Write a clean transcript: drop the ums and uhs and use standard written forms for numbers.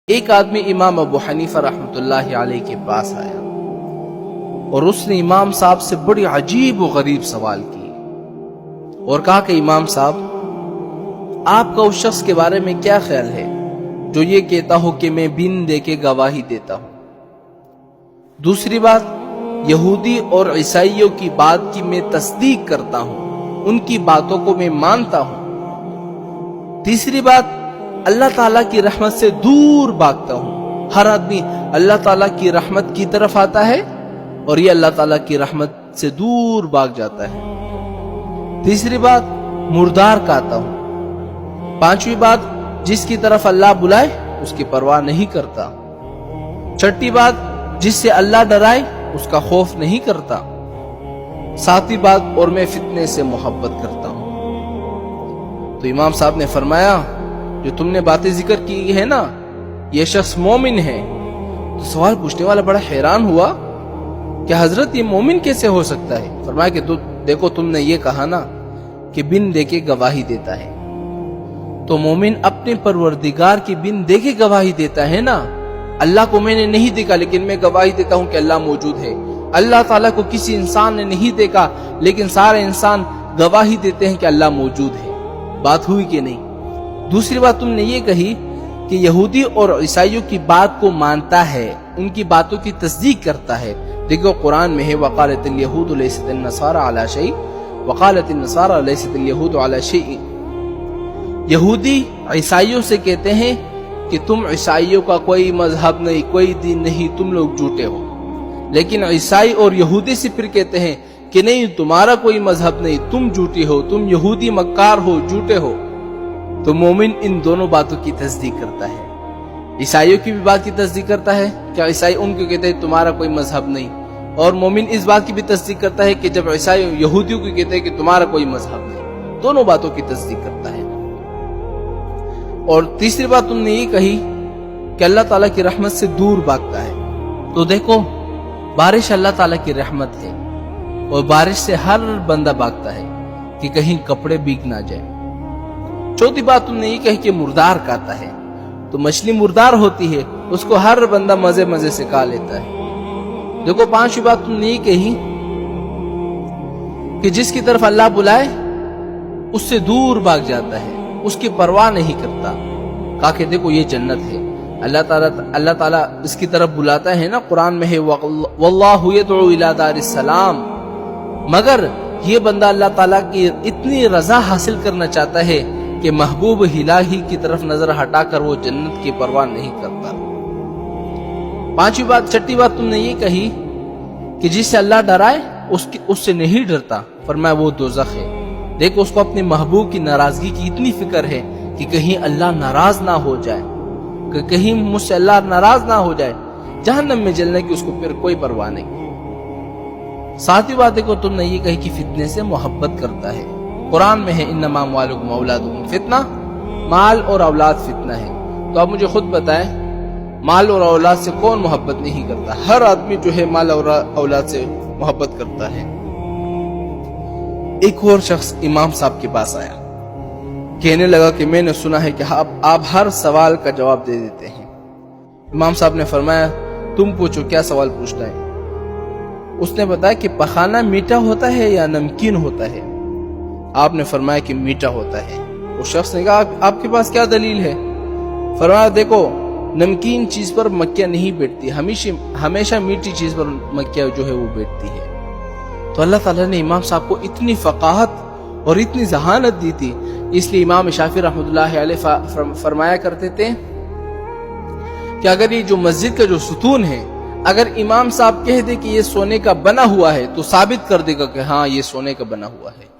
ایک آدمی امام ابو حنیفہ رحمۃ اللہ علیہ کے پاس آیا اور اس نے امام صاحب سے بڑی عجیب و غریب سوال کی اور کہا کہ امام صاحب، آپ کا اس شخص کے بارے میں کیا خیال ہے جو یہ کہتا ہو کہ میں بن دے کے گواہی دیتا ہوں؟ دوسری بات، یہودی اور عیسائیوں کی بات کی میں تصدیق کرتا ہوں، ان کی باتوں کو میں مانتا ہوں۔ تیسری بات، اللہ تعالیٰ کی رحمت سے دور بھاگتا ہوں۔ ہر آدمی اللہ تعالیٰ کی رحمت کی طرف آتا ہے اور یہ اللہ تعالیٰ کی رحمت سے دور بھاگ جاتا ہے۔ تیسری بات، مردار کہتا ہوں۔ پانچویں بات، جس کی طرف اللہ بلائے اس کی پرواہ نہیں کرتا۔ چھٹی بات، جس سے اللہ ڈرائے اس کا خوف نہیں کرتا۔ ساتویں بات، اور میں فتنے سے محبت کرتا ہوں۔ تو امام صاحب نے فرمایا، جو تم نے باتیں ذکر کی ہے نا، یہ شخص مومن ہے۔ تو سوال پوچھنے والا بڑا حیران ہوا کہ حضرت یہ مومن کیسے ہو سکتا ہے؟ فرمایا کہ دیکھو، تم نے یہ کہا نا کہ بن دے کے گواہی دیتا ہے، تو مومن اپنے پروردگار کی بن دے کے گواہی دیتا ہے نا۔ اللہ کو میں نے نہیں دیکھا لیکن میں گواہی دیتا ہوں کہ اللہ موجود ہے۔ اللہ تعالیٰ کو کسی انسان نے نہیں دیکھا لیکن سارے انسان گواہی دیتے ہیں کہ اللہ موجود ہے۔ بات ہوئی کہ نہیں؟ دوسری بات، تم نے یہ کہی کہ یہودی اور عیسائیوں کی بات کو مانتا ہے، ان کی باتوں کی تصدیق کرتا ہے۔ دیکھو قرآن میں ہے، وقالت الیہود لیست النصارى علی شیء وقالت النصارى لیست الیہود علی شیء۔ یہودی عیسائیوں سے کہتے ہیں کہ تم عیسائیوں کا کوئی مذہب نہیں، کوئی دین نہیں، تم لوگ جھوٹے ہو۔ لیکن عیسائی اور یہودی سے پھر کہتے ہیں کہ نہیں، تمہارا کوئی مذہب نہیں، تم جھوٹے ہو، تم یہودی مکار ہو، جھوٹے ہو۔ تو مومن ان دونوں باتوں کی تصدیق کرتا ہے۔ عیسائیوں کی بھی بات کی تصدیق کرتا ہے کہ عیسائی ان کو کہتے ہیں تمہارا کوئی مذہب نہیں، اور مومن اس بات کی بھی تصدیق کرتا ہے کہ جب عیسائی یہودیوں کو کہتے ہیں کہ تمہارا کوئی مذہب نہیں، دونوں باتوں کی تصدیق کرتا ہے۔ اور تیسری بات، تم نے یہ کہی کہ اللہ تعالیٰ کی رحمت سے دور بھاگتا ہے۔ تو دیکھو، بارش اللہ تعالیٰ کی رحمت ہے اور بارش سے ہر بندہ بھاگتا ہے کہ کہیں کپڑے بھیگ نہ جائیں۔ چوتھی بات، تم نے یہ کہی کہ مردار کہتا ہے، تو مچھلی مردار ہوتی ہے، اس کو ہر بندہ مزے مزے سے کھا لیتا ہے۔ دیکھو پانچویں بات، تم نے یہ کہی کہ جس کی طرف اللہ بلائے اس سے دور بھاگ جاتا ہے، اس کی پرواہ نہیں کرتا۔ کہا کہ دیکھو یہ جنت ہے، اللہ تعالیٰ اس کی طرف بلاتا ہے نا، قرآن میں ہے واللہ یدعو الی دار السلام۔ مگر یہ بندہ اللہ تعالیٰ کی اتنی رضا حاصل کرنا چاہتا ہے کہ محبوب الہی کی طرف نظر ہٹا کر وہ جنت کی پرواہ نہیں کرتا۔ پانچویں بات، چھٹی بات، تم نے یہ کہی کہ جس سے اللہ ڈرائے اس سے نہیں ڈرتا، فرمایا وہ دوزخ ہے۔ دیکھو، اس کو اپنے محبوب کی ناراضگی کی اتنی فکر ہے کہ کہیں اللہ ناراض نہ ہو جائے، کہ کہیں مجھ سے اللہ ناراض نہ ہو جائے، جہنم میں جلنے کی اس کو پھر کوئی پرواہ نہیں۔ ساتویں بات کو تم نے یہ کہی کہ فتنے سے محبت کرتا ہے۔ قرآن میں ہے انما اموالکم واولادکم فتنہ، مال اور اولاد فتنہ ہے۔ تو آپ مجھے خود بتائیں، مال اور اولاد سے کون محبت نہیں کرتا؟ ہر آدمی جو ہے مال اور اولاد سے محبت کرتا ہے۔ ایک اور شخص امام صاحب کے پاس آیا، کہنے لگا کہ میں نے سنا ہے کہ آپ ہر سوال کا جواب دے دیتے ہیں۔ امام صاحب نے فرمایا، تم پوچھو کیا سوال پوچھنا ہے۔ اس نے بتایا کہ پخانا میٹھا ہوتا ہے یا نمکین ہوتا ہے؟ آپ نے فرمایا کہ میٹھا ہوتا ہے۔ اس شخص نے کہا آپ کے پاس کیا دلیل ہے؟ فرمایا دیکھو، نمکین چیز پر مکھیاں نہیں بیٹھتی، ہمیشہ میٹھی چیز پر مکھیاں جو ہے وہ بیٹھتی ہے۔ تو اللہ تعالیٰ نے امام صاحب کو اتنی فقاہت اور اتنی ذہانت دی تھی، اس لیے امام شافعی رحمۃ اللہ علیہ فرمایا کرتے تھے کہ اگر یہ جو مسجد کا جو ستون ہے، اگر امام صاحب کہہ دے کہ یہ سونے کا بنا ہوا ہے تو ثابت کر دے گا کہ ہاں یہ سونے کا بنا ہوا ہے۔